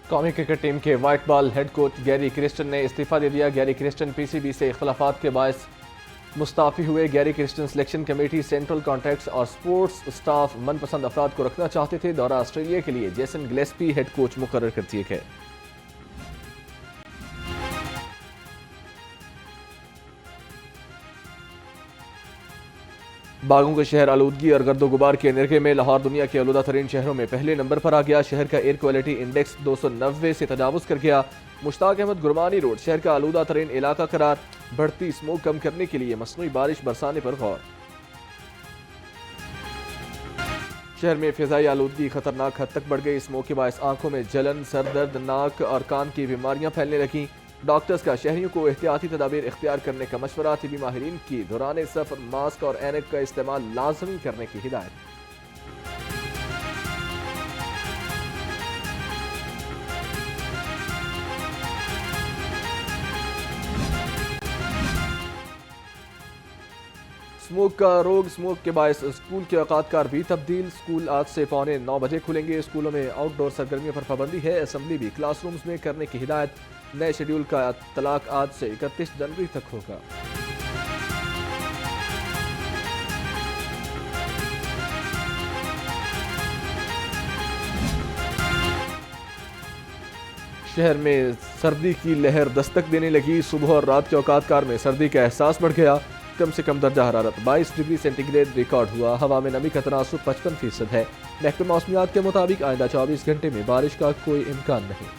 قومی cricket team کے white ball head coach گیری کرسٹن نے استعفیٰ دے دیا۔ گیری کرسٹن پی سی بی سے اختلافات کے باعث مستعفی ہوئے۔ گیری کرسٹن سلیکشن کمیٹی سینٹرل کانٹریکٹس اور سپورٹس سٹاف من پسند افراد کو رکھنا چاہتے تھے۔ دورہ آسٹریلیا کے لیے جیسن گلیسپی ہیڈ کوچ مقرر کر دیے گئے۔ باغوں کے شہر آلودگی اور گرد و غبار کے نرخے میں لاہور دنیا کے آلودہ ترین شہروں میں پہلے نمبر پر آ گیا۔ شہر کا ایئر کوالٹی انڈیکس 290 سے تجاوز کر گیا۔ مشتاق احمد گرمانی روڈ شہر کا آلودہ ترین علاقہ قرار۔ بڑھتی اسموک کم کرنے کے لیے مصنوعی بارش برسانے پر غور۔ شہر میں فضائی آلودگی خطرناک حد تک بڑھ گئی۔ اسموک کے باعث آنکھوں میں جلن، سر درد، ناک اور کان کی بیماریاں پھیلنے لگیں۔ ڈاکٹرز کا شہریوں کو احتیاطی تدابیر اختیار کرنے کا مشورہ۔ طبی ماہرین کی دوران سفر ماسک اور اینک کا استعمال لازمی کرنے کی ہدایت۔ اسموک کا روگ اسموک کے باعث اسکول کے اوقات کار بھی تبدیل۔ اسکول آج سے 8:45 بجے کھلیں گے۔ اسکولوں میں آؤٹ ڈور سرگرمیوں پر پابندی ہے۔ اسمبلی بھی کلاس رومز میں کرنے کی ہدایت۔ نئے شیڈول کا اطلاق آج سے 31 جنوری تک ہوگا۔ شہر میں سردی کی لہر دستک دینے لگی۔ صبح اور رات کے اوقات کار میں سردی کا احساس بڑھ گیا۔ کم سے کم درجہ حرارت 22 ڈگری سینٹی گریڈ ریکارڈ ہوا۔ ہوا میں نمی کا تناسب 55% ہے۔ محکمہ موسمیات کے مطابق آئندہ 24 گھنٹے میں بارش کا کوئی امکان نہیں۔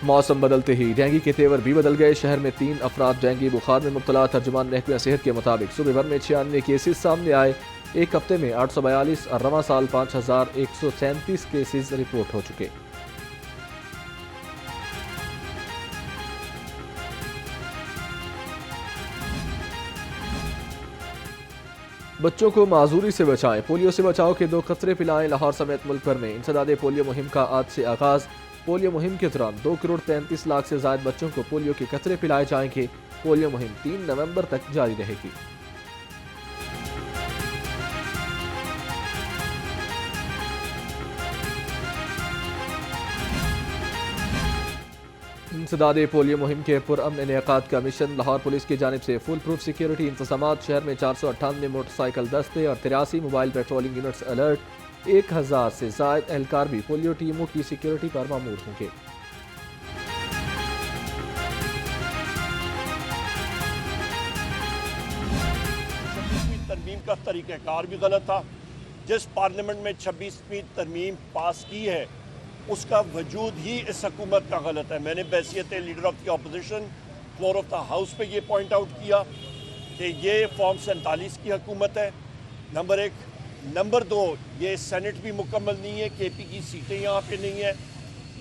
موسم بدلتے ہی ڈینگی کے تیور بھی بدل گئے۔ شہر میں 3 افراد ڈینگی بخار میں مبتلا۔ ترجمان محکمہ صحت کے مطابق صوبے بھر میں 96 کیسز سامنے آئے۔ ایک ہفتے میں 842 اور رواں سال 5137 کیسز رپورٹ ہو چکے۔ بچوں کو معذوری سے بچائیں، پولیو سے بچاؤ کے 2 قطرے پلائیں۔ لاہور سمیت ملک بھر میں انسداد پولیو مہم کا آج سے آغاز۔ پولیو مہم کے دوران 2,33,00,000 سے زائد بچوں کو پولیو کے قطرے پلائے جائیں گے۔ پولیو مہم 3 نومبر تک جاری رہے گی۔ انسداد پولیو مہم کے پرامن انعقاد کا مشن۔ لاہور پولیس کی جانب سے فل پروف سیکیورٹی انتظامات۔ شہر میں 498 موٹر سائیکل دستے اور 83 موبائل پیٹرولنگ یونٹس الرٹ۔ 1000 سے زائد اہلکار بھی پولیو ٹیموں کی سیکیورٹی پر مامور ہوں گے۔ ترمیم کا طریقہ کار بھی غلط تھا۔ جس پارلیمنٹ میں 26ویں ترمیم پاس کی ہے اس کا وجود ہی اس حکومت کا غلط ہے۔ میں نے بحیثیت leader of the opposition floor of the house پہ یہ پوائنٹ آؤٹ کیا کہ یہ فارم 47 کی حکومت ہے، نمبر 1۔ نمبر 2، یہ سینٹ بھی مکمل نہیں ہے، کے پی کی سیٹیں یہاں پہ نہیں ہیں۔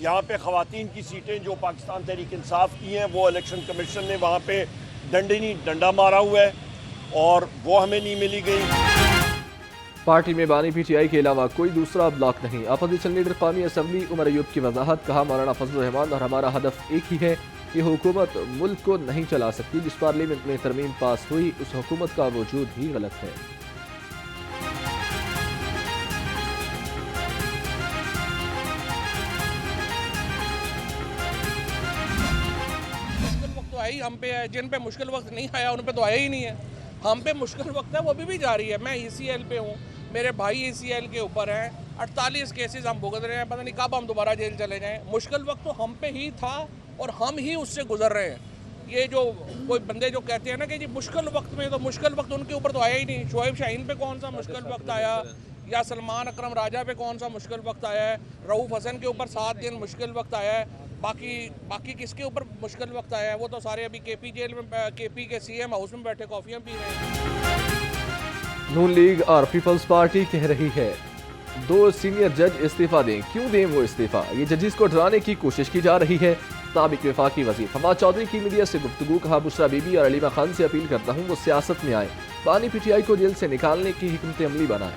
یہاں پہ خواتین کی سیٹیں جو پاکستان تحریک انصاف کی ہیں وہ الیکشن کمیشن نے وہاں پہ ڈنڈا مارا ہوا ہے اور وہ ہمیں نہیں ملی گئی۔ پارٹی میں بانی پی ٹی آئی کے علاوہ کوئی دوسرا بلاک نہیں۔ اپوزیشن لیڈر قومی اسمبلی عمر ایوب کی وضاحت۔ کہا مولانا فضل الرحمان اور ہمارا ہدف ایک ہی ہے۔ یہ حکومت ملک کو نہیں چلا سکتی۔ جس پارلیمنٹ میں ترمیم پاس ہوئی اس حکومت کا وجود ہی غلط ہے۔ ہم پہ ہے، جن پہ مشکل وقت نہیں آیا ان پہ تو آیا ہی نہیں ہے۔ ہم پہ مشکل وقت ہے وہ بھی جاری ہے۔ میں ای سی ایل پہ ہوں، میرے بھائی ای سی ایل کے اوپر ہیں، 48 کیسز ہم بھگت رہے ہیں، پتہ نہیں کب ہم دوبارہ جیل چلے جائیں۔ مشکل وقت تو ہم پہ ہی تھا اور ہم ہی اس سے گزر رہے ہیں۔ یہ جو کوئی بندے جو کہتے ہیں نا کہ جی مشکل وقت میں، تو مشکل وقت ان کے اوپر تو آیا ہی نہیں۔ شعیب شاہین پہ کون سا مشکل وقت آیا، یا سلمان اکرم راجہ پہ کون سا مشکل وقت آیا ہے، رؤوف حسن کے اوپر 7 دن مشکل وقت آیا ہے، باقی کس کے اوپر مشکل وقت آیا ہے؟ وہ تو سارے ابھی کے پی جیل میں، کے پی کے سی ایم ہاؤس میں بیٹھے کافیاں پی رہے ہیں۔ نون لیگ اور پیپلز پارٹی کہہ رہی ہے 2 سینئر جج استعفیٰ دیں۔ کیوں دیں وہ استعفیٰ؟ یہ ججز کو ڈرانے کی کوشش کی جا رہی ہے۔ سابق وفاقی وزیر فواد چودھری کی میڈیا سے گفتگو۔ کہا بشرا بی بی اور علیمہ خان سے اپیل کرتا ہوں وہ سیاست میں آئیں، بانی پی ٹی آئی کو جیل سے نکالنے کی حکمت عملی بنائیں۔